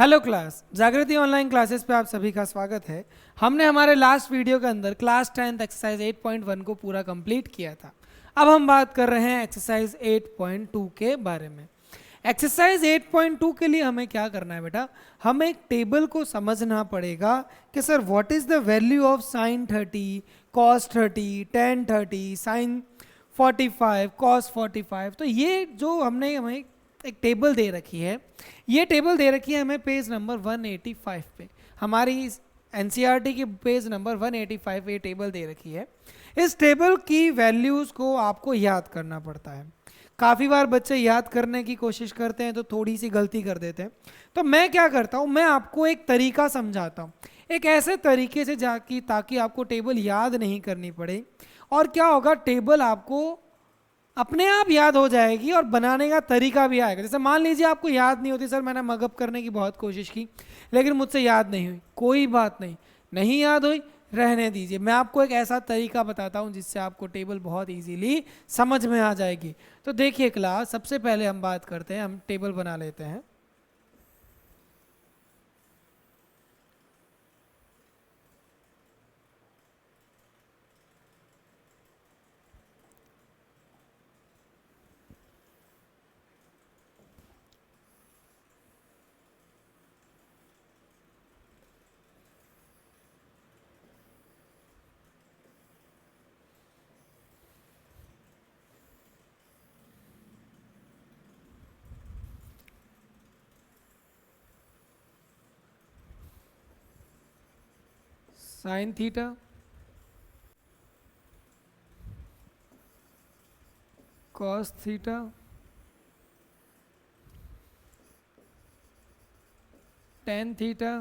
Hello class, जागृति online classes पे आप सभी का स्वागत है। हमने हमारे लास्ट वीडियो के अंदर क्लास 10th एक्सरसाइज 8.1 को पूरा कंप्लीट किया था। अब हम बात कर रहे हैं एक्सरसाइज 8.2 के बारे में। एक्सरसाइज 8.2 के लिए हमें क्या करना है बेटा, हमें एक टेबल को समझना पड़ेगा कि sir what is the value of sine 30, cos 30, tan 30, sine 45, cos 45। तो ये जो हमने हमें एक टेबल दे रखी है, ये टेबल दे रखी है हमें पेज नंबर 185 पे। हमारी एनसीईआरटी की पेज नंबर 185 ये टेबल दे रखी है। इस टेबल की वैल्यूज़ को आपको याद करना पड़ता है। काफ़ी बार बच्चे याद करने की कोशिश करते हैं तो थोड़ी सी गलती कर देते हैं। तो मैं क्या करता हूँ, मैं आपको एक तरीका समझाता हूँ, एक ऐसे तरीके से जाकि ताकि आपको टेबल याद नहीं करनी पड़े। और क्या होगा, टेबल आपको अपने आप याद हो जाएगी और बनाने का तरीका भी आएगा। जैसे मान लीजिए आपको याद नहीं होती, सर मैंने मगअप करने की बहुत कोशिश की लेकिन मुझसे याद नहीं हुई। कोई बात नहीं, नहीं याद हुई रहने दीजिए, मैं आपको एक ऐसा तरीका बताता हूँ जिससे आपको टेबल बहुत इजीली समझ में आ जाएगी। तो देखिए क्लास, सबसे पहले हम बात करते हैं, हम टेबल बना लेते हैं। Sine theta, cos theta, tan theta,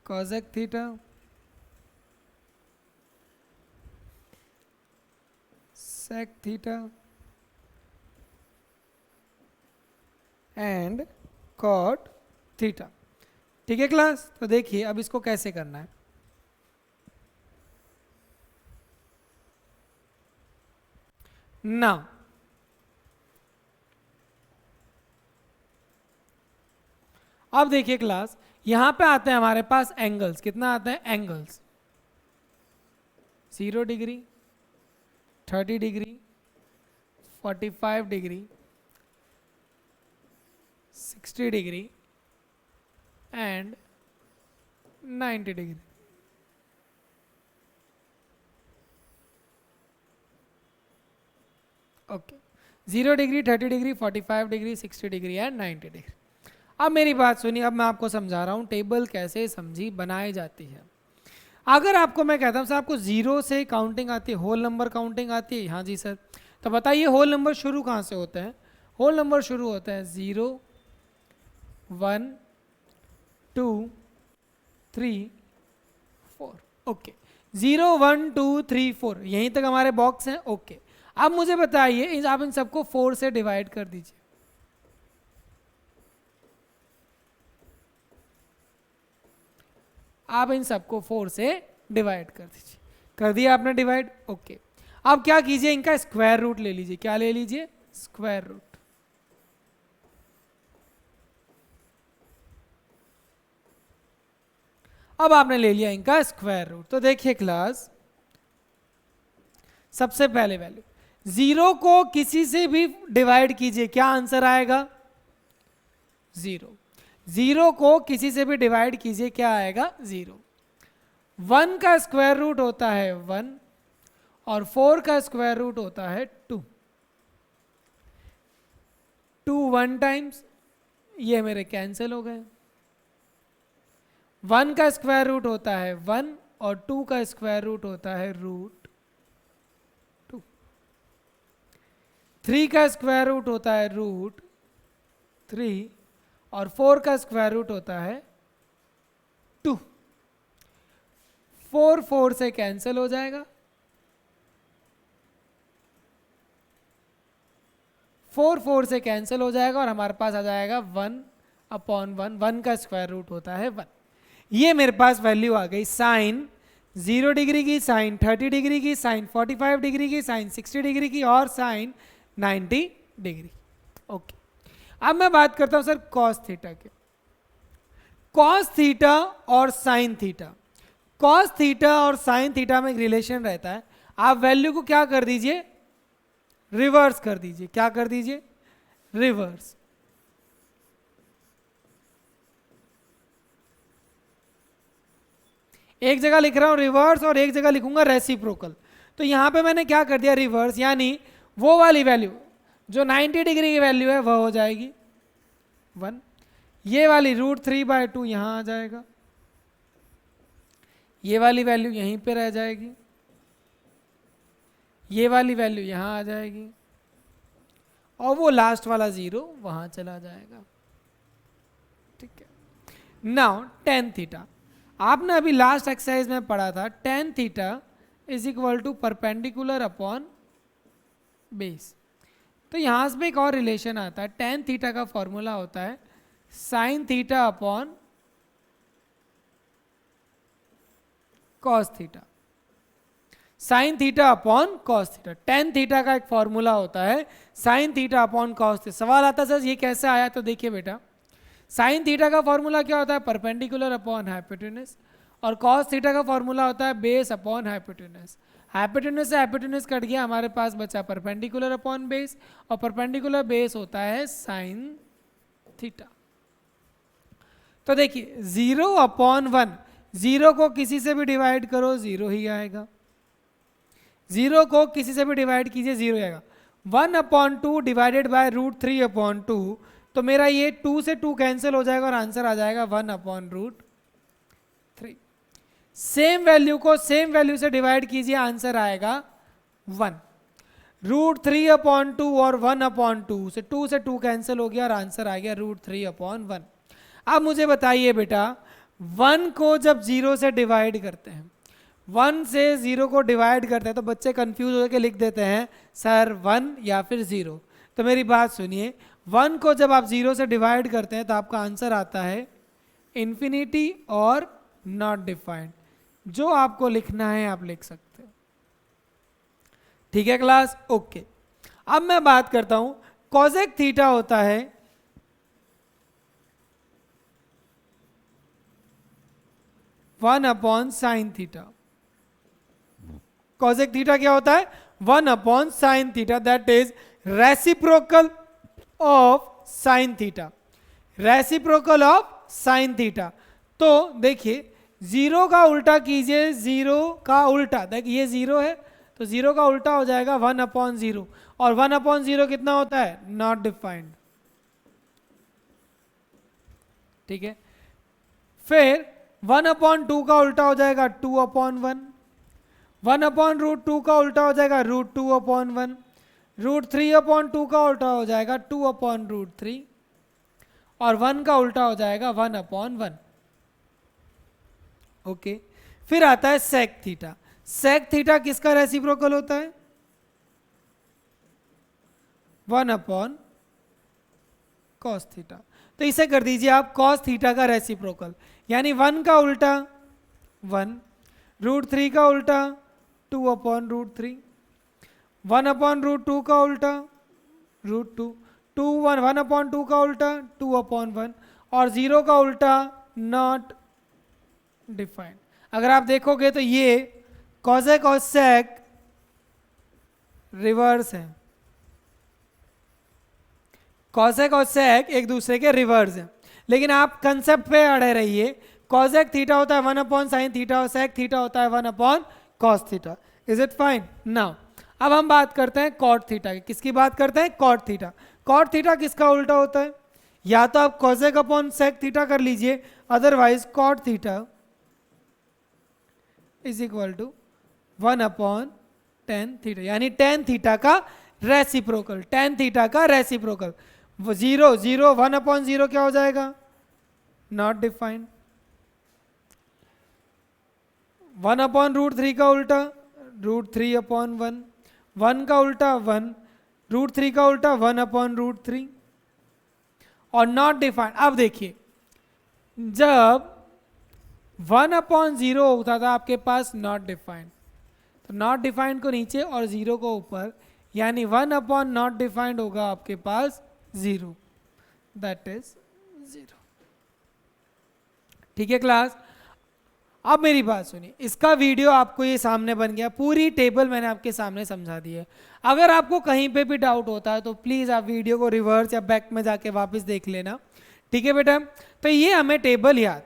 cosec theta, sec theta and cot theta. ठीक है क्लास, तो देखिए अब इसको कैसे करना है। ना अब देखिए क्लास, यहां पे आते हैं हमारे पास एंगल्स। कितना आते हैं angles? 0 degree, 30 degree, 45 degree, 60 degree and 90 degree. Okay, 0 degree, 30 degree, 45 degree, 60 degree and 90 degree. अब मेरी बात सुनिए, अब मैं आपको समझा रहा हूँ टेबल कैसे समझी बनाई जाती है। अगर आपको मैं कहता हूँ सर आपको 0 से काउंटिंग आती है, होल नंबर काउंटिंग आती है? हाँ जी सर। तो बताइए होल नंबर शुरू कहाँ से होते हैं? होल नंबर शुरू होते हैं 0, 1, 2, 3, 4। ओके, 0, 1, 2, 3, 4 यहीं तक हमारे बॉक्स हैं। ओके, अब मुझे बताइए आप इन सबको 4 से डिवाइड कर दीजिए। आप इन सबको 4 से डिवाइड कर दीजिए। कर दिया आपने डिवाइड? ओके, अब क्या कीजिए, इनका स्क्वायर रूट ले लीजिए। क्या ले लीजिए? Square root. अब आपने ले लिया इनका स्क्वायर रूट। तो देखिए क्लास, सबसे पहले वैल्यू 0 को किसी से भी डिवाइड कीजिए, क्या आंसर आएगा? 0। 0 को किसी से भी डिवाइड कीजिए, क्या आएगा? 0। 1 का स्क्वायर रूट होता है 1 और 4 का स्क्वायर रूट होता है 2। 2 1 टाइम्स, ये मेरे कैंसिल हो गए। 1 का स्क्वायर रूट होता है 1 और 2 का स्क्वायर रूट होता है रूट 2। 3 का स्क्वायर रूट होता है रूट 3 और 4 का स्क्वायर रूट होता है 2। 4 4 से कैंसिल हो जाएगा। 4 4 से कैंसिल हो जाएगा और हमारे पास आ जाएगा 1/1। 1 का स्क्वायर रूट होता है 1। ये मेरे पास वैल्यू आ गई साइन 0 डिग्री की, साइन 30 डिग्री की, साइन 45 डिग्री की, साइन 60 डिग्री की और साइन 90 डिग्री। ओके, अब मैं बात करता हूं सर कॉस थीटा के। कॉस थीटा और साइन थीटा, कॉस थीटा और साइन थीटा में एक रिलेशन रहता है। आप वैल्यू को क्या कर दीजिए, रिवर्स कर दीजिए। क्या कर दीजिए, रिवर्स। एक जगह लिख रहा हूं रिवर्स और एक जगह लिखूंगा रेसिप्रोकल। तो यहां पे मैंने क्या कर दिया, रिवर्स, यानी वो वाली वैल्यू जो 90 डिग्री की वैल्यू है वह हो जाएगी 1, ये वाली √3/2 यहां आ जाएगा, ये वाली वैल्यू यहीं पे रह जाएगी, ये वाली वैल्यू यहां आ जाएगी, और वो लास्ट वाला 0 वहां चला जाएगा। ठीक है, नाउ tan थीटा, आपने अभी लास्ट एक्सरसाइज में पढ़ा था tan theta is equal to perpendicular upon base. तो यहां से एक और रिलेशन आता है, tan थीटा का फॉर्मूला होता है sin theta upon cos theta, sin theta upon cos theta. tan theta का एक फॉर्मूला होता है sin theta upon cos theta. सवाल आता है सर ये कैसे आया, तो देखिए बेटा, sin थीटा का फॉर्मूला क्या होता है, परपेंडिकुलर अपॉन हाइपोटेन्यूज, और cos थीटा का फॉर्मूला होता है बेस अपॉन हाइपोटेन्यूज। हाइपोटेन्यूज से हाइपोटेन्यूज कट गया, हमारे पास बचा परपेंडिकुलर अपॉन बेस, और परपेंडिकुलर बेस होता है sin थीटा। तो देखिए 0/1, 0 को किसी से भी डिवाइड करो 0 ही आएगा, 0 को किसी से भी डिवाइड कीजिए 0 आएगा। 1/2 डिवाइडेड बाय √3/2, तो मेरा ये 2 से 2 कैंसिल हो जाएगा और आंसर आ जाएगा 1/√3। सेम वैल्यू को सेम वैल्यू से डिवाइड कीजिए, आंसर आएगा 1। √3/2 और 1/2 से 2 से 2 कैंसिल हो गया और आंसर आ गया √3/1। अब मुझे बताइए बेटा, 1 को जब 0 से डिवाइड करते हैं, 1 से 0 को डिवाइड करते हैं, तो बच्चे कंफ्यूज होकर लिख देते हैं सर 1 या फिर 0। तो मेरी बात सुनिए, 1 को जब आप 0 से डिवाइड करते हैं तो आपका आंसर आता है इन्फिनिटी और नॉट डिफाइंड। जो आपको लिखना है आप लिख सकते हो। ठीक है क्लास, ओके। अब मैं बात करता हूं कॉसेक थीटा होता है 1/sin थीटा। कॉसेक थीटा क्या होता है, 1/sin theta, that is reciprocal of sin theta, reciprocal of sin theta. तो देखिए 0 का उल्टा कीजिए, 0 का उल्टा, देखिए ये 0 है तो 0 का उल्टा हो जाएगा 1/0, और 1/0 कितना होता है, नॉट डिफाइंड। ठीक है, फिर 1/2 का उल्टा हो जाएगा 2/1, 1/√2 का उल्टा हो जाएगा √2/1, √3/2 का उल्टा हो जाएगा 2/√3, और 1 का उल्टा हो जाएगा 1/1। ओके, फिर आता है सेक थीटा। सेक थीटा किसका रेसिप्रोकल होता है, 1/cos थीटा। तो इसे कर दीजिए आप cos थीटा का रेसिप्रोकल, यानी 1 का उल्टा 1, √3 का उल्टा 2/√3, 1/√2 का उल्टा √2, 1/2 का उल्टा 2/1, और 0 का उल्टा नॉट डिफाइंड। अगर आप देखोगे तो ये कॉसेक और सेक रिवर्स है, कॉसेक और सेक एक दूसरे के रिवर्स हैं, लेकिन आप कंसेप्ट पे अड़े रहिए। कॉसेक थीटा होता है 1/sin थीटा और सेक थीटा होता है 1/cos theta. Is it fine? Now अब हम बात करते हैं कॉट थीटा की। किसकी बात करते हैं? Cot theta. कॉट थीटा किसका उल्टा होता है? या तो आप कॉसेक अपॉन सेक थीटा कर लीजिए, otherwise cot theta is equal to 1/tan theta, यानी tan थीटा का रेसिप्रोकल, tan थीटा का रेसिप्रोकल। 0 0 1/0 क्या हो जाएगा? Not defined. 1/√3 का उल्टा √3/1, 1 का उल्टा 1, √3 का उल्टा 1/√3, और नॉट डिफाइंड। अब देखिए जब 1/0 होता था आपके पास नॉट डिफाइंड, तो नॉट डिफाइंड को नीचे और 0 को ऊपर, यानी 1 अपॉन नॉट डिफाइंड होगा आपके पास 0, दैट इज 0। ठीक है क्लास, अब मेरी बात सुनिए, इसका वीडियो आपको ये सामने बन गया, पूरी टेबल मैंने आपके सामने समझा दी है। अगर आपको कहीं पे भी डाउट होता है तो प्लीज़ आप वीडियो को रिवर्स या बैक में जाके वापस देख लेना। ठीक है बेटा, तो ये हमें टेबल याद,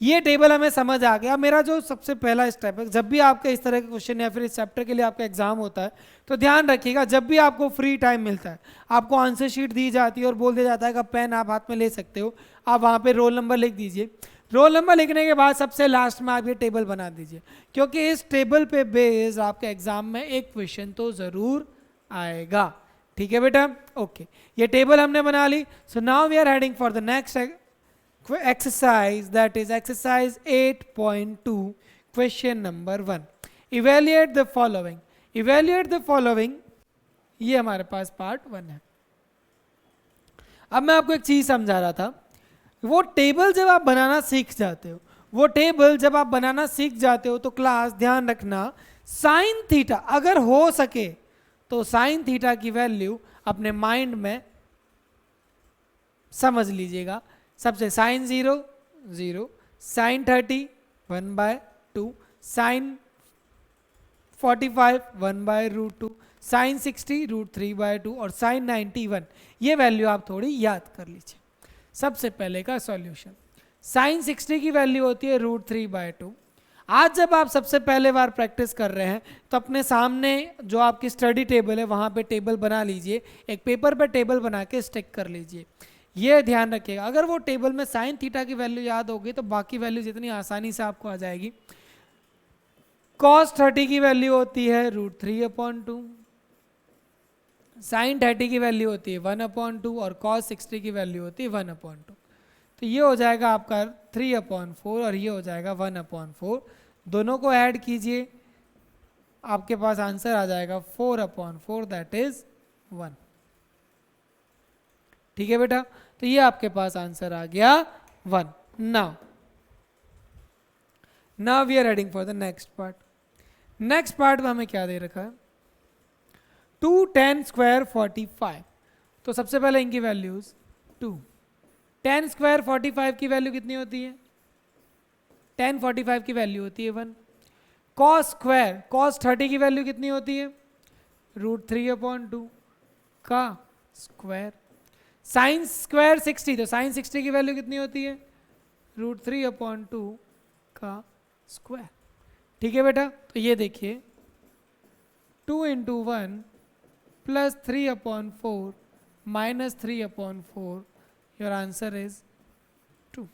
ये टेबल हमें समझ आ गया। मेरा जो सबसे पहला स्टेप है, जब भी आपके इस तरह के क्वेश्चन या फिर इस चैप्टर के लिए आपका एग्जाम होता है तो ध्यान रखिएगा, जब भी आपको फ्री टाइम मिलता है, आपको आंसर शीट दी जाती है और बोल दिया जाता है कि पेन आप हाथ में ले सकते हो, आप वहाँ पे रोल नंबर लिख दीजिए। रोल नंबर लिखने के बाद सबसे लास्ट में आप ये टेबल बना दीजिए, क्योंकि इस टेबल पे बेस्ड आपके एग्जाम में एक क्वेश्चन तो ज़रूर आएगा। ठीक है बेटा, ओके, ये टेबल हमने बना ली। So now we are heading for the next exercise, that is exercise 8.2 question number 1। evaluate the following, evaluate the following, ये हमारे पास पार्ट 1 है। अब मैं आपको एक चीज समझा रहा था, वो टेबल जब आप बनाना सीख जाते हो, वो टेबल जब आप बनाना सीख जाते हो तो क्लास ध्यान रखना, साइन थीटा अगर हो सके तो साइन थीटा की वैल्यू अपने माइंड में समझ लीजिएगा। सबसे साइन 0 0, साइन 30 1/2, साइन 45 1/√2, साइन 60 √3/2 और साइन 91। ये वैल्यू आप थोड़ी याद कर लीजिए। सबसे पहले का सॉल्यूशन, साइन 60 की वैल्यू होती है √3/2। आज जब आप सबसे पहले बार प्रैक्टिस कर रहे हैं तो अपने सामने जो आपकी स्टडी टेबल है वहाँ पे टेबल बना लीजिए, एक पेपर पे टेबल बना के स्टिक कर लीजिए। ये ध्यान रखिएगा, अगर वो टेबल में साइन थीटा की वैल्यू याद होगी तो बाकी वैल्यू जितनी आसानी से आपको आ जाएगी। कॉस 30 की वैल्यू होती है √3/2, साइन 30 की वैल्यू होती है 1/2 और कॉस 60 की वैल्यू होती है 1/2। तो ये हो जाएगा आपका 3/4 और ये हो जाएगा 1/4। दोनों को ऐड कीजिए, आपके पास आंसर आ जाएगा 4/4, दैट इज 1। ठीक है बेटा, तो ये आपके पास आंसर आ गया 1। Now we are heading for the next part. Next part में हमें क्या दे रखा है, 2 10 स्क्वायर 45। तो सबसे पहले इनकी वैल्यूज 2, 10 स्क्वायर 45 की वैल्यू कितनी होती है, 10 45 की वैल्यू होती है 1। कॉस स्क्वायर कॉस 30 की वैल्यू कितनी होती है, √3/2 का स्क्वायर। साइन स्क्वायर 60, तो साइन 60 की वैल्यू कितनी होती है, √3/2 का स्क्वायर। ठीक है बेटा, तो ये देखिए 2 × 1 + 3/4 - 3/4, योर आंसर इज 2।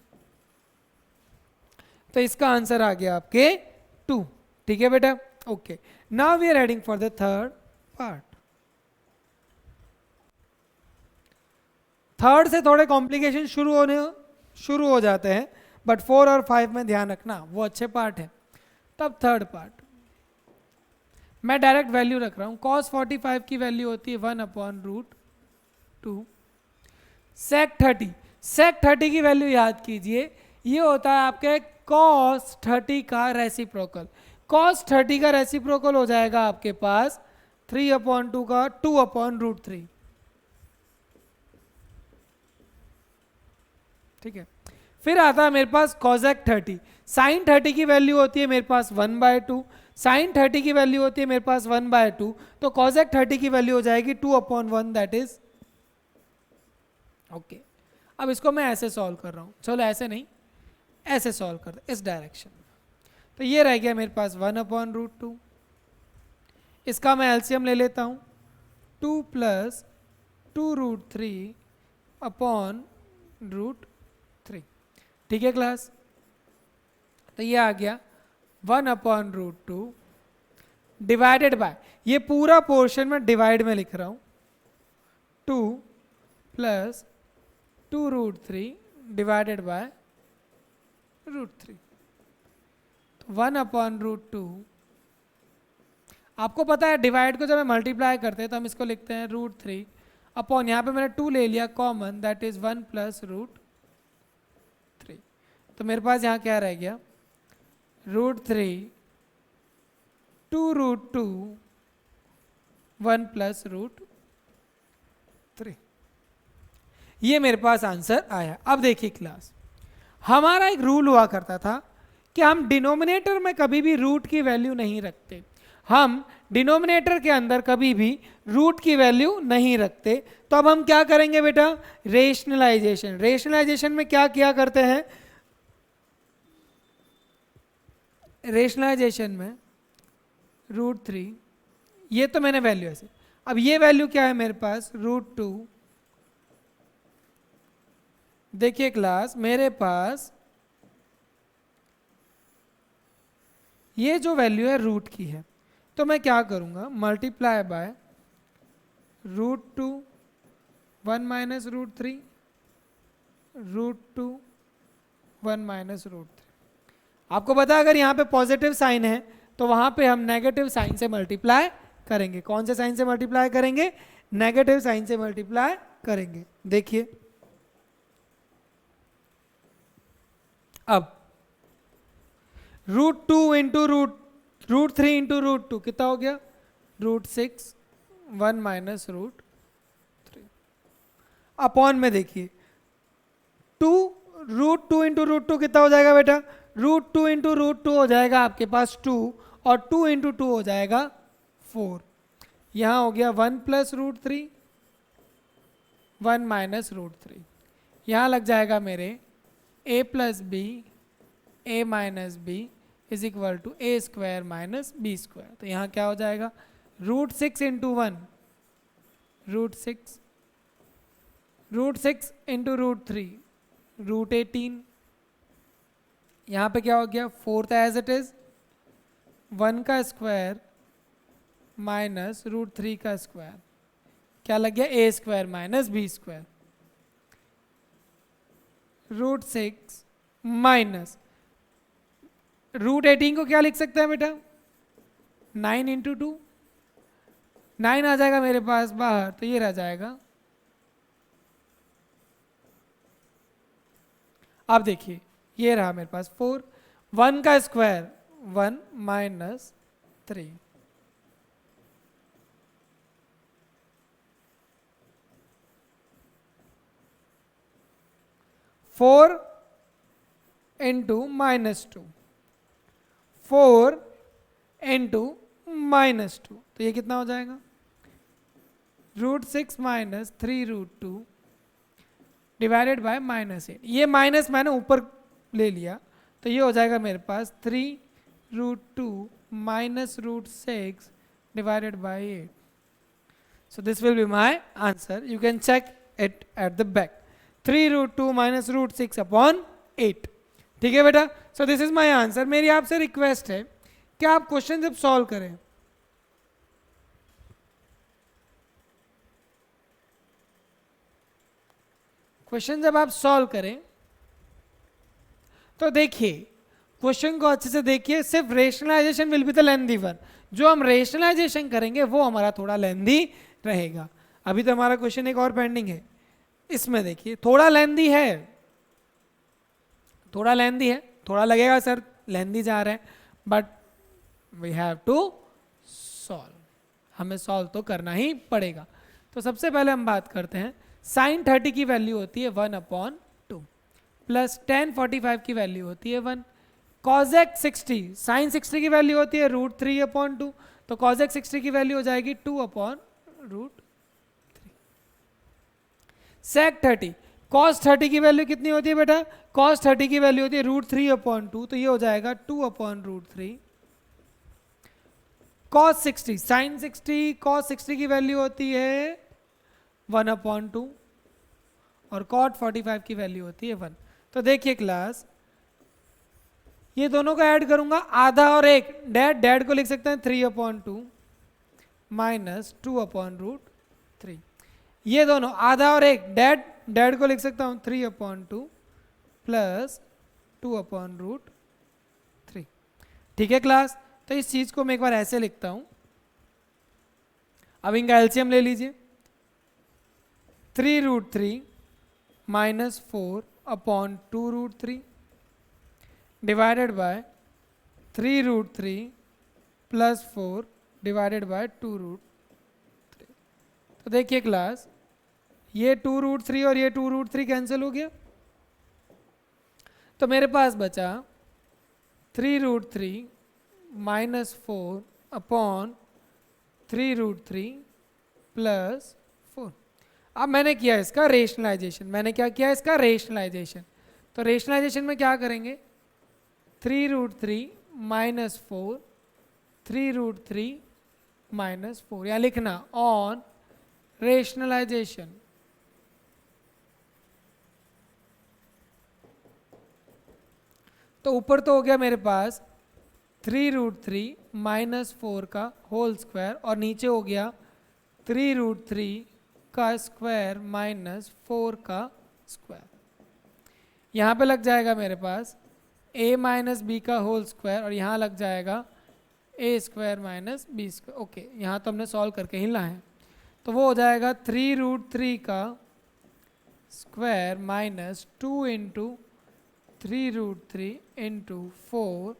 तो इसका आंसर आ गया आपके 2। ठीक है बेटा, okay. Now we are heading for the third part. Third से थोड़े कॉम्प्लिकेशन शुरू हो जाते हैं, बट 4 और 5 में ध्यान रखना, वो अच्छे पार्ट है। तब थर्ड पार्ट मैं डायरेक्ट वैल्यू रख रहा हूं। cos 45 की वैल्यू होती है 1/√2। sec 30 की वैल्यू याद कीजिए, ये होता है आपके cos 30 का रेसिप्रोकल। cos 30 का रेसिप्रोकल हो जाएगा आपके पास 3/2 का 2/√3। ठीक है, फिर आता है मेरे पास cosec 30। sin 30 की वैल्यू होती है मेरे पास 1/2, sin 30 की वैल्यू होती है मेरे पास 1/2, तो cosec 30 की वैल्यू हो जाएगी 2/1, दैट इज ओके। अब इसको मैं ऐसे सॉल्व कर रहा हूँ, चलो ऐसे नहीं, ऐसे सॉल्व कर दे इस डायरेक्शन में। तो ये रह गया मेरे पास 1/√2। इसका मैं एलसीएम ले लेता हूँ, 2 + 2√3/√3। ठीक है क्लास, तो ये आ गया 1/√2 डिवाइडेड बाय, ये पूरा पोर्शन में डिवाइड में लिख रहा हूं, 2 + 2√3 डिवाइडेड बाय √3। तो 1/√2, आपको पता है डिवाइड को जब हम मल्टीप्लाई करते हैं तो हम इसको लिखते हैं √3 अपॉन, यहाँ पे मैंने 2 ले लिया कॉमन, दैट इज 1 + √3। तो मेरे पास यहाँ क्या रह गया, √3 2√2 1 प्लस रूट 3। ये मेरे पास आंसर आया। अब देखिए क्लास, हमारा एक रूल हुआ करता था कि हम डिनोमिनेटर में कभी भी रूट की वैल्यू नहीं रखते। हम डिनोमिनेटर के अंदर कभी भी रूट की वैल्यू नहीं रखते। तो अब हम क्या करेंगे बेटा, रेशनलाइजेशन। रेशनलाइजेशन में क्या किया करते हैं, रेशनलाइजेशन में √3, ये तो मैंने वैल्यू ऐसे, अब ये वैल्यू क्या है मेरे पास, √2। देखिए क्लास, मेरे पास ये जो वैल्यू है रूट की है, तो मैं क्या करूंगा, मल्टीप्लाई बाय √2 1 माइनस √3 √2 1 माइनस √3। आपको पता है अगर यहाँ पे पॉजिटिव साइन है तो वहां पे हम नेगेटिव साइन से मल्टीप्लाई करेंगे। कौन से साइन से मल्टीप्लाई करेंगे, नेगेटिव साइन से मल्टीप्लाई करेंगे। देखिए अब √2 इंटू √3 इंटू √2 कितना हो गया, √6 1 माइनस √3 अपॉन में देखिए 2 √2 इंटू √2 कितना हो जाएगा बेटा, √2 इंटू √2 हो जाएगा आपके पास 2 और 2 इंटू 2 हो जाएगा 4। यहाँ हो गया 1 प्लस √3 1 माइनस √3। यहाँ लग जाएगा मेरे a plus B a minus B is equal to A square minus B square. तो यहाँ क्या हो जाएगा, √6 इंटू 1 √6 √6 इंटू √3 √18। यहाँ पे क्या हो गया, 4 एज इट इज 1 का स्क्वायर माइनस √3 का स्क्वायर, क्या लग गया, A square minus B square. √6 minus √18 को क्या लिख सकते हैं बेटा, 9 इंटू 2, 9 आ जाएगा मेरे पास बाहर, तो ये रह जाएगा। अब देखिए ये रहा मेरे पास 4, 1 का square 1 minus 3, four into minus 2, 4 into minus 2, तो ये कितना हो जाएगा, √6 माइनस 3√2 डिवाइडेड बाय -8। ये माइनस मैंने ऊपर ले लिया, तो ये हो जाएगा मेरे पास 3√2 minus √6 divided by 8। So this will be my answer. You can check it at the back. 3√2 minus √6 upon 8। ठीक है बेटा, so this is my answer. मेरी आपसे रिक्वेस्ट है कि आप क्वेश्चन जब सॉल्व करें जब आप सॉल्व करें तो देखिए क्वेश्चन को अच्छे से देखिए। सिर्फ rationalisation will be the lengthy one, जो हम रेशनलाइजेशन करेंगे वो हमारा थोड़ा लेंथी रहेगा। अभी तो हमारा क्वेश्चन एक और पेंडिंग है, इसमें देखिए थोड़ा लेंथी है, थोड़ा लगेगा सर लेंथी जा रहे हैं, but we have to solve, हमें सॉल्व तो करना ही पड़ेगा। तो सबसे पहले हम बात करते हैं, sin 30 की वैल्यू होती है 1/2 प्लस tan 45 की वैल्यू होती है 1, cosec 60 sin 60 की वैल्यू होती है √3/2, तो cosec 60 की वैल्यू हो जाएगी 2/√3। sec 30 cos 30 की वैल्यू कितनी होती है बेटा, cos 30 की वैल्यू होती है √3/2, तो ये हो जाएगा 2/√3। cos 60 sin 60 cos 60 की वैल्यू होती है 1/2 और cot 45 की वैल्यू होती है 1। तो देखिए क्लास, ये दोनों को ऐड करूंगा, आधा और एक, डैड को लिख सकते हैं 3/2 माइनस 2/√3। ये दोनों आधा और एक, डैड को लिख सकता हूं 3/2 प्लस 2/√3। ठीक है क्लास, तो इस चीज को मैं एक बार ऐसे लिखता हूं। अब इनका एलसीएम ले लीजिए, 3√3 minus 4/2√3 divided by 3√3 plus 4 divided by 2√3। तो देखिए क्लास, ये 2√3 और ये 2√3 कैंसिल हो गया, तो मेरे पास बचा 3√3 माइनस 4 अपॉन 3√3 प्लस 4। अब मैंने किया इसका रेशनलाइजेशन, मैंने क्या किया इसका रेशनलाइजेशन। तो रेशनलाइजेशन में क्या करेंगे, 3√3 माइनस 4, 3√3 माइनस 4, या लिखना ऑन रेशनलाइजेशन। तो ऊपर तो हो गया मेरे पास 3√3 माइनस 4 का होल स्क्वायर, और नीचे हो गया 3√3 का स्क्वायर माइनस 4 का स्क्वायर। यहाँ पे लग जाएगा मेरे पास a माइनस बी का होल स्क्वायर, और यहाँ लग जाएगा a square minus B square. Okay, यहाँ तो हमने सॉल्व करके ही लाए हैं, तो वो हो जाएगा 3√3 का square minus 2 into 3√3 into 4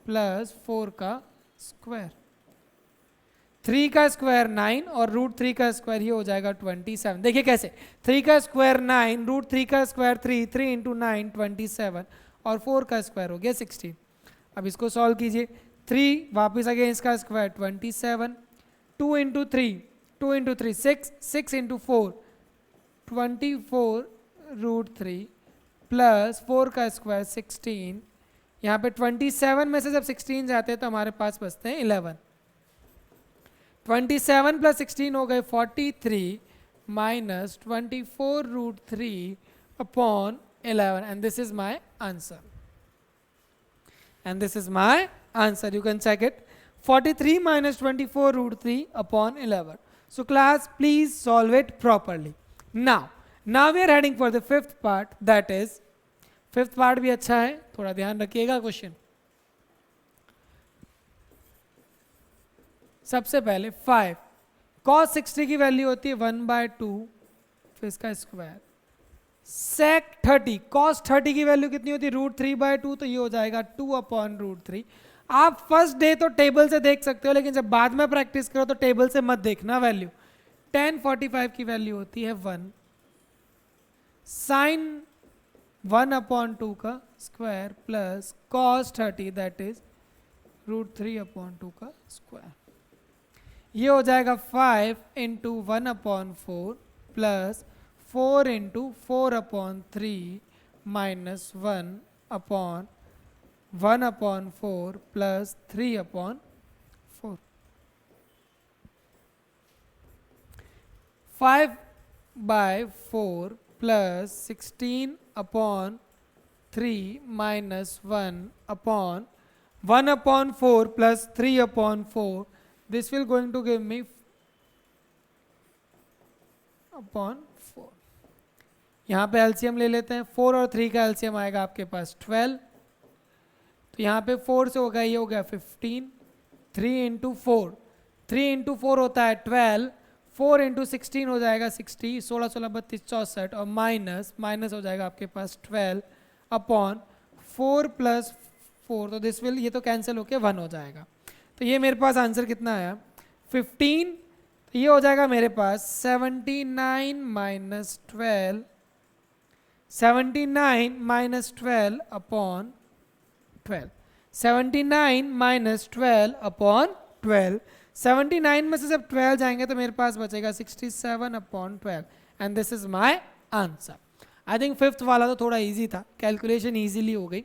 plus 4 का स्क्वायर। 3 का स्क्वायर 9 और √3 का स्क्वायर ये हो जाएगा 27। देखिए कैसे, 3 का स्क्वायर 9, √3 का स्क्वायर 3, 3 इंटू 9 27, और 4 का स्क्वायर हो गया 16। अब इसको सॉल्व कीजिए, 3 वापस आ गया इसका square 27, 2 into 3, 2 into 3 6, 6 into 4 24√3 plus 4 का स्क्वायर 16। यहाँ पे 27 में से जब 16 जाते हैं तो हमारे पास बचते हैं 11। 27 प्लस 16 हो गए 43 minus 24√3 upon 11, and this is my answer. And this is my answer. You can check it. 43 minus 24√3 upon 11. So class, please solve it properly. Now we are heading for the fifth part. That is, fifth part भी अच्छा है, थोड़ा ध्यान रखिएगा question. सबसे पहले 5 cos 60 की value होती है 1/2, फिर इसका स्क्वायर। sec 30, cos 30 की वैल्यू कितनी होती है √3/2, तो ये हो जाएगा 2/√3। आप फर्स्ट डे तो टेबल से देख सकते हो, लेकिन जब बाद में प्रैक्टिस करो तो टेबल से मत देखना वैल्यू। tan 45 की वैल्यू होती है 1, sin 1/2 का square plus cos 30 that is √3/2 का स्क्वायर। ये हो जाएगा 5 into 1/4 plus 4 into 4/3 minus 1/1/4 plus 3/4। 5/4 plus 16/3 minus 1/1/4 plus 3/4। This will going to give me upon 4। यहाँ पे एलसीएम ले लेते हैं, 4 और 3 का एलसीएम आएगा आपके पास 12, तो यहाँ पे 4 से होगा, ये हो गया 15, 3 इंटू 4, 3 इंटू 4 होता है 12, 4 इंटू 16 हो जाएगा 60, 16 16 32 64, और माइनस हो जाएगा आपके पास 12 अपॉन 4 प्लस 4, तो दिस विल, ये तो कैंसिल होके 1 हो जाएगा। तो ये मेरे पास आंसर कितना आया 15, तो ये हो जाएगा मेरे पास 79 minus 12, 79 minus 12 upon 12, 79 minus 12 upon 12। 79 में से जब 12 जाएंगे तो मेरे पास बचेगा 67/12, and this is my answer. I think fifth वाला तो थोड़ा इजी था, कैलकुलेशन इजीली हो गई।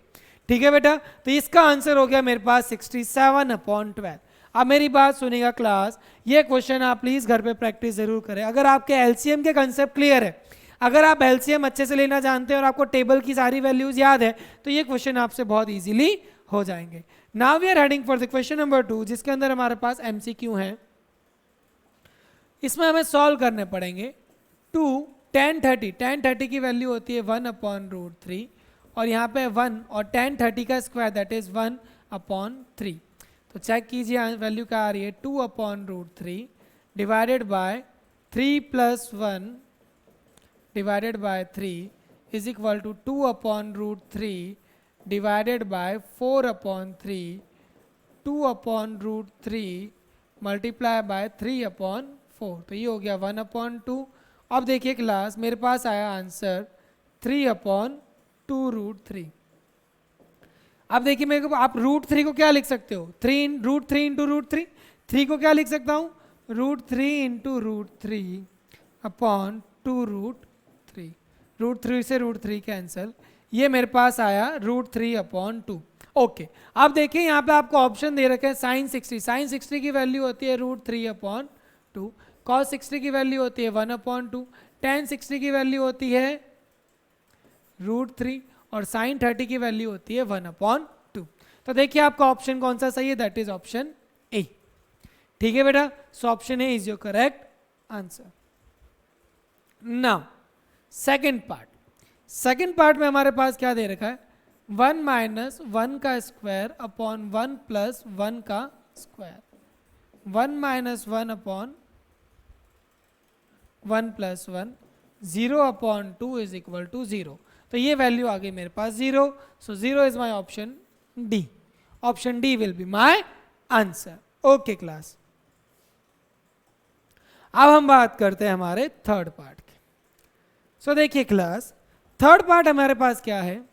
ठीक है बेटा, तो इसका आंसर हो गया मेरे पास 67/12। अब मेरी बात सुनिएगा क्लास, ये क्वेश्चन आप प्लीज घर पे प्रैक्टिस जरूर करें। अगर आपके एलसीएम के कंसेप्ट क्लियर है, अगर आप एलसीएम अच्छे से लेना जानते हैं और आपको टेबल की सारी वैल्यूज याद है, तो ये क्वेश्चन आपसे बहुत इजीली हो जाएंगे। Now we are heading for the question number 2, जिसके अंदर हमारे पास एमसीक्यू है। इसमें हमें सॉल्व करने पड़ेंगे 2 tan 30 की वैल्यू होती है 1/√3, और यहाँ पे 1 और tan 30 का स्क्वायर दैट इज 1/3। तो चेक कीजिए वैल्यू क्या आ रही है, 2/√3 divided by 3 plus 1 divided by 3 is equal to 2/√3 divided by 4/3, 2/√3 multiply by 3/4। 4, तो ये हो गया 1/2। अब देखिए क्लास, मेरे पास आया आंसर 3/2√3। अब देखिए मेरे को, आप √3 को क्या लिख सकते हो, √3 इंटू √3, 3 को क्या लिख सकता हूँ, √3 इंटू √3/2√3, √3 से √3 कैंसल, ये मेरे पास आया √3/2। ओके, अब देखिए यहाँ पे आपको ऑप्शन दे रखे हैं sin 60, sin 60 की वैल्यू होती है √3/2, cos 60 की वैल्यू होती है 1/2, tan 60 की वैल्यू होती है √3 और sin 30 की वैल्यू होती है 1/2। तो देखिए आपका ऑप्शन कौन सा सही है, दैट इज ऑप्शन ए। ठीक है बेटा, so option A is your correct answer. Now second part में हमारे पास क्या दे रखा है, 1 - 1 का स्क्वायर अपॉन 1 + 1 का square, 1 - 1 upon 1 + 1, 0/2 is equal to 0। तो ये वैल्यू आ गई मेरे पास 0, so 0 is my option D. Option D will be my answer. Okay class, अब हम बात करते हैं हमारे थर्ड पार्ट की। सो देखिए क्लास, थर्ड पार्ट हमारे पास क्या है,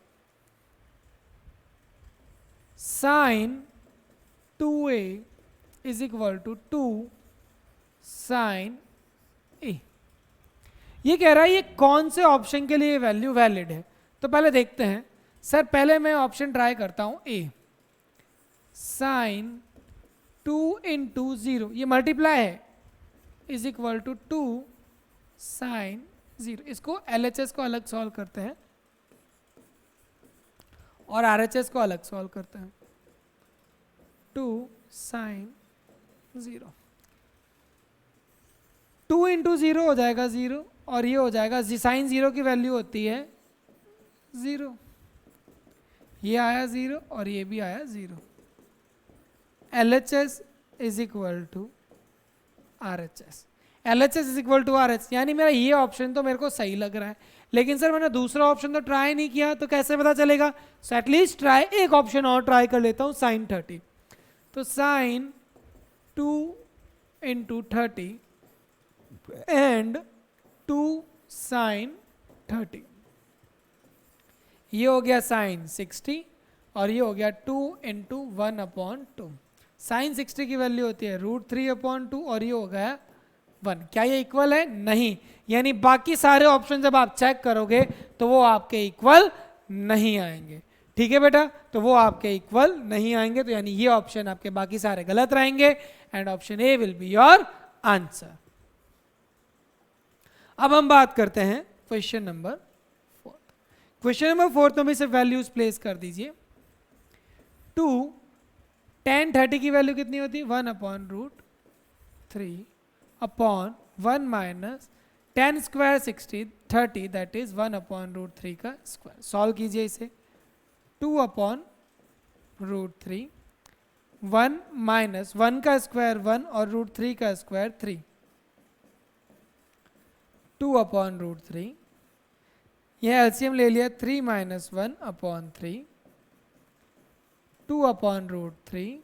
sin 2a is equal to 2 sin a। ये कह रहा है ये कौन से ऑप्शन के लिए वैल्यू वैलिड है, तो पहले देखते हैं। सर पहले मैं ऑप्शन ट्राई करता हूं ए, sin 2 इंटू 0, ये मल्टीप्लाई है, इज इक्वल टू 2 sin 0। इसको LHS को अलग सॉल्व करते हैं और RHS को अलग सॉल्व करते हैं, 2 sin 0, 2 इंटू 0 हो जाएगा 0 और ये हो जाएगा, sin 0 की वैल्यू होती है 0, ये आया 0 और ये भी आया 0। LHS is equal to RHS, LHS is equal to RH, यानी मेरा ये ऑप्शन तो मेरे को सही लग रहा है, लेकिन सर मैंने दूसरा ऑप्शन तो ट्राई नहीं किया, तो कैसे पता चलेगा। सो एटलीस्ट ट्राई, एक ऑप्शन और ट्राई कर लेता हूँ, sin 30। तो sin 2 इंटू 30 एंड 2 sin 30, ये हो गया sin 60 और ये हो गया 2 इंटू 1/2। sin 60 की वैल्यू होती है √3/2 और ये हो गया 1। क्या ये इक्वल है, नहीं, यानी बाकी सारे ऑप्शन जब आप चेक करोगे तो वो आपके इक्वल नहीं आएंगे। ठीक है बेटा, तो वो आपके इक्वल नहीं आएंगे, तो यानी ये ऑप्शन आपके बाकी सारे गलत रहेंगे and option A will be your answer. अब हम बात करते हैं क्वेश्चन नंबर 4। क्वेश्चन नंबर 4 में सिर्फ वैल्यूज प्लेस कर दीजिए। 2 tan 30 की वैल्यू कितनी होती है, 1/√3 upon 1 minus tan square 30 that is 1/√3 का स्क्वायर। सॉल्व कीजिए इसे, 2/√3, 1 माइनस 1 का स्क्वायर 1 और √3 का स्क्वायर 3, 2/√3, यह एलसीएम ले लिया, 3 - 1/3, 2/√3,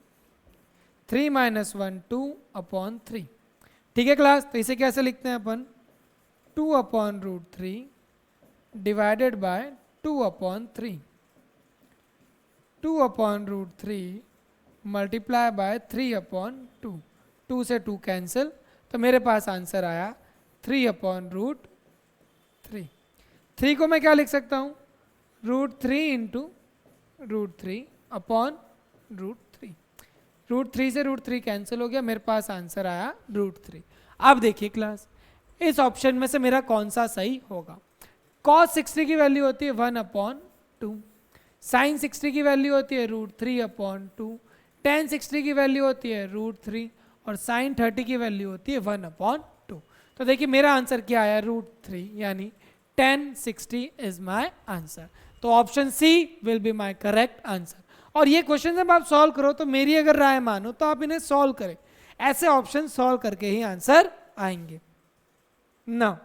3 - 1 2/3। ठीक है क्लास, तो इसे कैसे लिखते हैं अपन, 2/√3 डिवाइडेड बाय 2/3, 2/√3 मल्टीप्लाई बाय 3/2, 2 से 2 कैंसिल, तो मेरे पास आंसर आया 3/√3। 3 को मैं क्या लिख सकता हूँ, √3 इंटू √3/√3, √3 से √3 कैंसिल हो गया, मेरे पास आंसर आया √3। अब देखिए क्लास, इस ऑप्शन में से मेरा कौन सा सही होगा। cos 60 की वैल्यू होती है 1/2, sin 60 की वैल्यू होती है √3/2, tan 60 की वैल्यू होती है √3 और sin 30 की वैल्यू होती है 1/2। तो देखिए मेरा आंसर क्या आया, √3, यानी tan 60 इज माई आंसर। तो option C will be my correct answer. और ये क्वेश्चन जब आप सॉल्व करो तो मेरी अगर राय मानो तो आप इन्हें सॉल्व करें, ऐसे ऑप्शन सॉल्व करके ही आंसर आएंगे। Now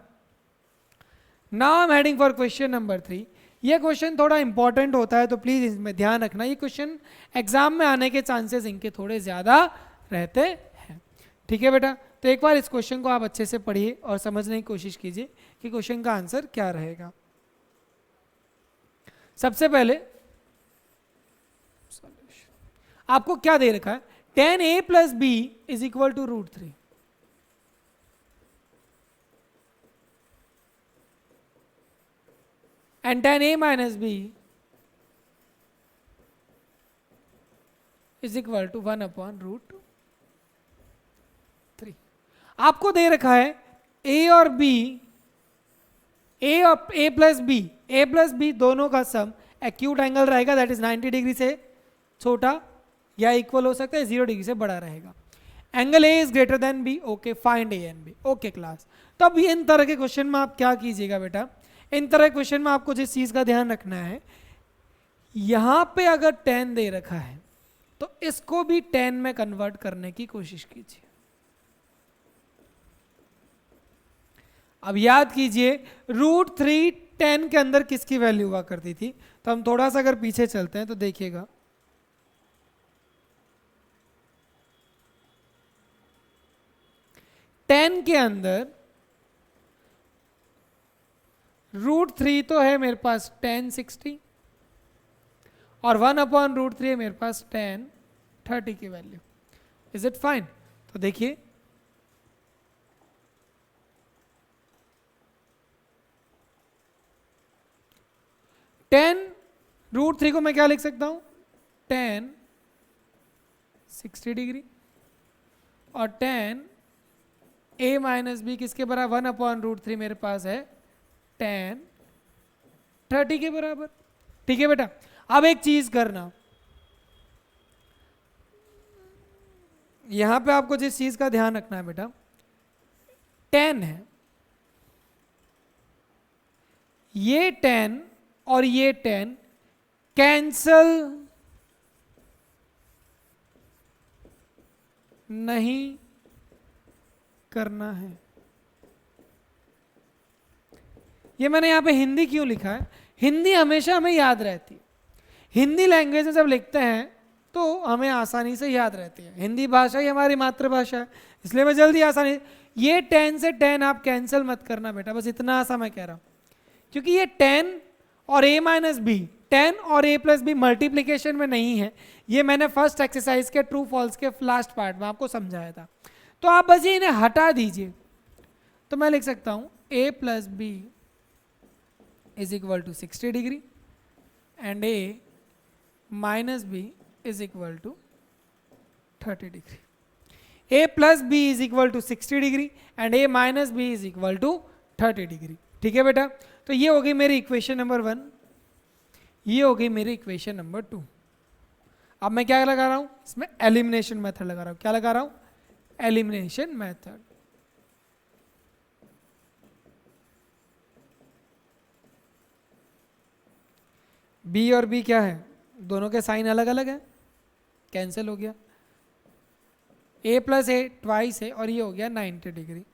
I am heading for question number 3। ये क्वेश्चन थोड़ा इंपॉर्टेंट होता है, तो प्लीज इसमें ध्यान रखना, ये क्वेश्चन एग्जाम में आने के चांसेस इनके थोड़े ज्यादा रहते हैं। ठीक है बेटा, तो एक बार इस क्वेश्चन को आप अच्छे से पढ़िए और समझने की कोशिश कीजिए कि क्वेश्चन का आंसर क्या रहेगा। सबसे पहले आपको क्या दे रखा है, tan a plus B is equal to √3, and tan a minus b is equal to 1/√3। आपको दे रखा है a और b, a प्लस बी दोनों का सम एक्यूट एंगल रहेगा, दैट इज 90 डिग्री से छोटा या इक्वल हो सकता है, 0 डिग्री से बड़ा रहेगा। Angle a is greater than b, okay, find a and b, okay class. तो अब इन तरह के क्वेश्चन में आप क्या कीजिएगा बेटा, इन तरह के क्वेश्चन में आपको जिस चीज का ध्यान रखना है, यहां पे अगर tan दे रखा है तो इसको भी tan में कन्वर्ट करने की कोशिश कीजिए। अब याद कीजिए √3 tan के अंदर किसकी वैल्यू हुआ करती थी, तो हम थोड़ा सा अगर पीछे चलते हैं तो देखिएगा, tan के अंदर √3 तो है मेरे पास tan 60 और 1/√3 है मेरे पास tan 30 की वैल्यू। Is it fine? तो देखिए tan √3 को मैं क्या लिख सकता हूं, tan 60 डिग्री, और tan a माइनस बी किसके बराबर, 1/√3 मेरे पास है tan 30 के बराबर। ठीक है बेटा, अब एक चीज करना, यहां पे आपको जिस चीज का ध्यान रखना है बेटा, tan है, ये tan और ये tan कैंसल नहीं करना है। ये मैंने यहां पे हिंदी क्यों लिखा है, हिंदी हमेशा हमें याद रहती है, हिंदी लैंग्वेज में जब लिखते हैं तो हमें आसानी से याद रहती है, हिंदी भाषा ही हमारी मातृभाषा है, इसलिए मैं जल्दी आसानी, ये tan से tan आप कैंसिल मत करना बेटा, बस इतना सा मैं कह रहा हूं, क्योंकि ये tan और a माइनस बी, tan और a प्लस बी मल्टीप्लीकेशन में नहीं है, ये मैंने फर्स्ट एक्सरसाइज के ट्रू फॉल्स के लास्ट पार्ट में आपको समझाया था। तो आप बस ये इन्हें हटा दीजिए, तो मैं लिख सकता हूं a plus B is equal to 60 degree and a minus B is equal to 30 degree. a plus B is equal to 60 degree and a minus B is equal to 30 degree. ठीक है बेटा, तो ये हो गई मेरी इक्वेशन नंबर 1, ये हो गई मेरी इक्वेशन नंबर 2। अब मैं क्या लगा रहा हूं इसमें, एलिमिनेशन मेथड लगा रहा हूं। क्या लगा रहा हूं, एलिमिनेशन मेथड। बी और बी क्या है, दोनों के साइन अलग अलग है, कैंसिल हो गया, a प्लस ए ट्वाइस है और ये हो गया 90 डिग्री।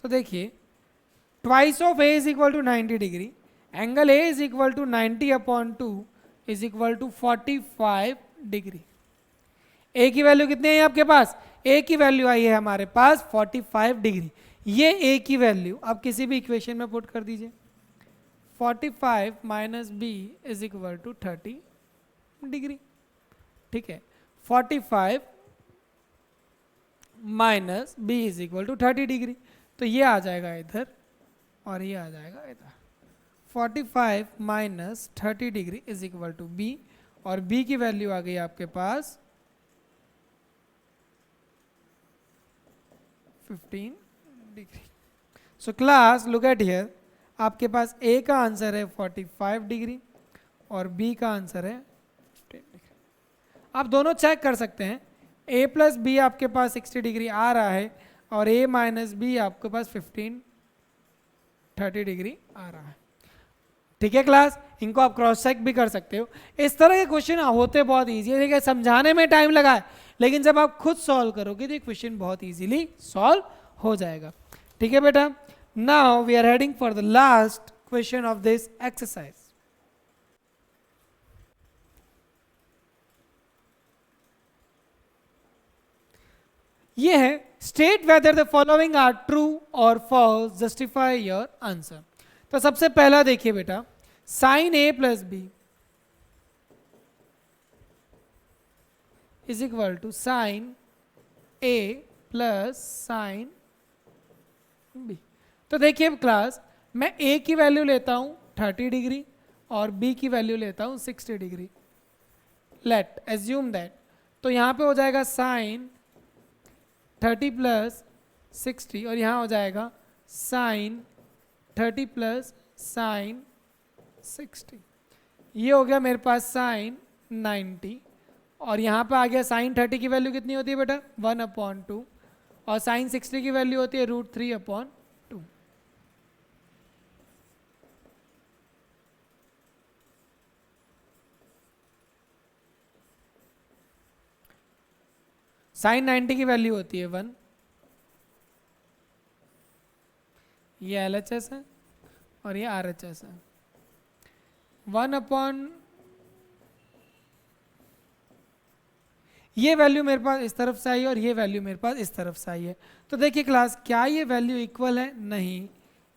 तो देखिए twice of a is equal to 90 degree, angle a is equal to 90/2 is equal to 45 degree. a की वैल्यू कितनी है आपके पास, a की वैल्यू आई है हमारे पास 45 डिग्री। ये a की वैल्यू आप किसी भी इक्वेशन में पुट कर दीजिए, 45 minus B is equal to 30 degree. ठीक है, 45 minus B is equal to 30 degree, तो ये आ जाएगा इधर और ये आ जाएगा इधर। 45 minus 30 degree is equal to B, और बी की वैल्यू आ गई आपके पास 15 degree. So class look at here, आपके पास ए का आंसर है 45 डिग्री और बी का आंसर है 15 डिग्री। आप दोनों चेक कर सकते हैं, a प्लस बी आपके पास 60 डिग्री आ रहा है और a माइनस बी आपके पास 30 डिग्री आ रहा है। ठीक है क्लास, इनको आप क्रॉस चेक भी कर सकते हो। इस तरह के क्वेश्चन होते बहुत ईजी है, देखिए समझाने में टाइम लगा है, लेकिन जब आप खुद सॉल्व करोगे तो ये क्वेश्चन बहुत ईजिली सॉल्व हो जाएगा। ठीक है बेटा, now we are heading for the last question of this exercise. ये है state whether the following are true और फॉल्स, जस्टिफाई योर आंसर। तो सबसे पहला देखिए बेटा, sine A plus B is equal to sine A plus sine B. तो देखिए क्लास, मैं ए की वैल्यू लेता हूं 30 डिग्री और बी की वैल्यू लेता हूं 60 डिग्री। लेट एज्यूम दैट, तो यहां पे हो जाएगा साइन 30 प्लस 60 और यहाँ हो जाएगा साइन 30 प्लस साइन 60। ये हो गया मेरे पास साइन 90 और यहाँ पे आ गया साइन 30 की वैल्यू कितनी होती है बेटा 1/2 और साइन 60 की वैल्यू होती है √3/2। साइन 90 की वैल्यू होती है 1, ये LHS है और ये RHS है। 1/, ये वैल्यू मेरे पास इस तरफ से आई है और ये वैल्यू मेरे पास इस तरफ से आई है। तो देखिए क्लास, क्या ये वैल्यू इक्वल है? नहीं,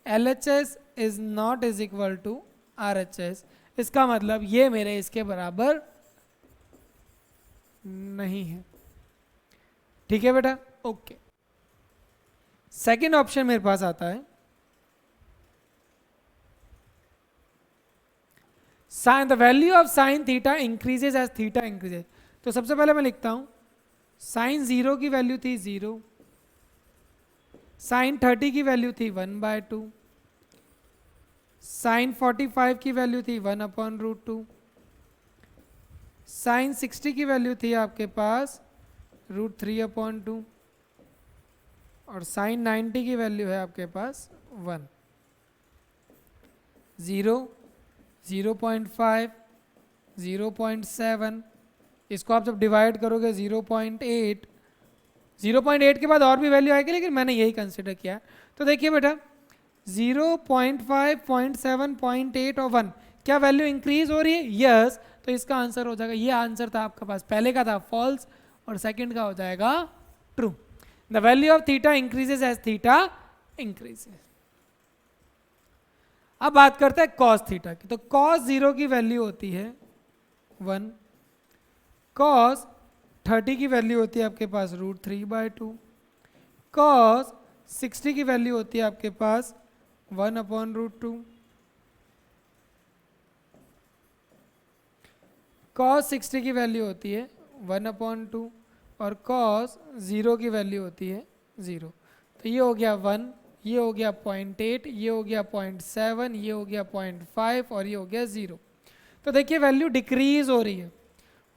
LHS is not is equal to RHS। इसका मतलब ये मेरे इसके बराबर नहीं है। ठीक है बेटा, ओके। सेकेंड ऑप्शन मेरे पास आता है sine the value of sine theta increases as theta increases. तो सबसे पहले मैं लिखता हूं साइन 0 की वैल्यू थी 0, साइन 30 की वैल्यू थी 1/2, साइन 45 की वैल्यू थी 1/√2, साइन 60 की वैल्यू थी आपके पास √3/2 और साइन 90 की वैल्यू है आपके पास 1। 0, 0.5, 0.7, इसको आप जब डिवाइड करोगे 0.8, 0.8 के बाद और भी वैल्यू आएगी लेकिन मैंने यही कंसिडर किया। तो देखिए बेटा 0.5, 0.7, 0.8 और 1, क्या वैल्यू इंक्रीज हो रही है? यस। तो इसका आंसर हो जाएगा, ये आंसर था आपके पास, पहले का था फॉल्स और सेकंड का हो जाएगा true. The value of theta increases as theta increases. अब बात करते हैं कॉस थीटा की। तो कॉस 0 की वैल्यू होती है 1, कॉस 30 की वैल्यू होती है आपके पास √3/2, कॉस 60 की वैल्यू होती है आपके पास 1/√2, कॉस 60 की वैल्यू होती है 1/2 और कॉस 0 की वैल्यू होती है 0। तो ये हो गया 1, ये हो गया 0.8, ये हो गया 0.7, ये हो गया 0.5 और ये हो गया 0। तो देखिए वैल्यू डिक्रीज हो रही है,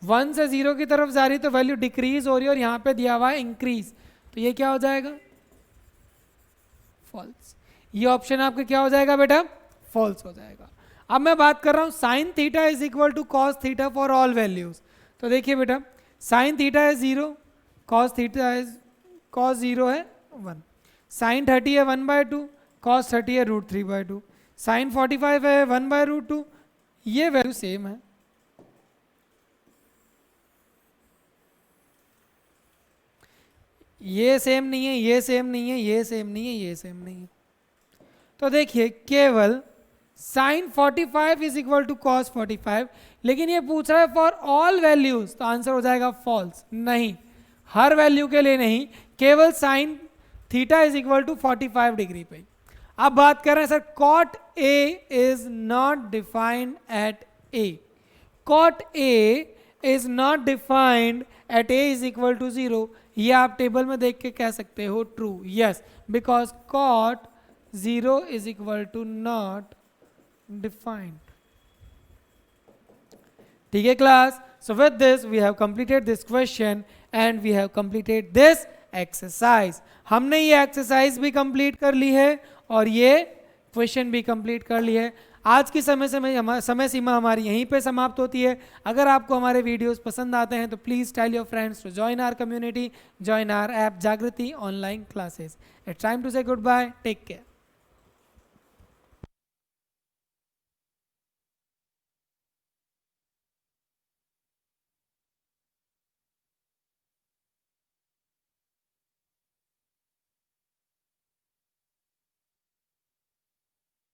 1 से 0 की तरफ जा रही है तो वैल्यू डिक्रीज हो रही है और यहाँ पे दिया हुआ है इंक्रीज, तो ये क्या हो जाएगा? फॉल्स। ये ऑप्शन आपका क्या हो जाएगा बेटा? फॉल्स हो जाएगा। अब मैं बात कर रहा हूँ sine theta is equal to cos theta for all values. तो देखिए बेटा साइन थीटा है 0, कॉस थीटा है कॉस 0 है 1, साइन 30 है 1/2, कॉस 30 है √3/2, साइन 45 है 1/√2, ये वैल्यू सेम है। ये सेम नहीं है, ये सेम नहीं है, ये सेम नहीं है, ये सेम नहीं है। तो देखिए केवल sine 45 is equal to cos 45, लेकिन ये पूछ रहा है फॉर ऑल वैल्यूज, तो आंसर हो जाएगा फॉल्स। नहीं, हर वैल्यू के लिए नहीं, केवल sine theta is equal to 45 degree पे। अब बात कर रहे हैं sir cot A is not defined at A. Cot A is not defined at A is equal to 0। ये आप टेबल में देख के कह सकते हो true. Yes, because cot 0 is equal to not defined. ठीक है class? So with this we have completed this question and we have completed this exercise. हमने ये एक्सरसाइज भी कंप्लीट कर ली है और ये क्वेश्चन भी कंप्लीट कर ली है। आज की समय सीमा हमारी यहीं पे समाप्त होती है। अगर आपको हमारे वीडियोस पसंद आते हैं तो please tell your friends to join our community, join our app Jagriti online classes. It's time to say goodbye, take care.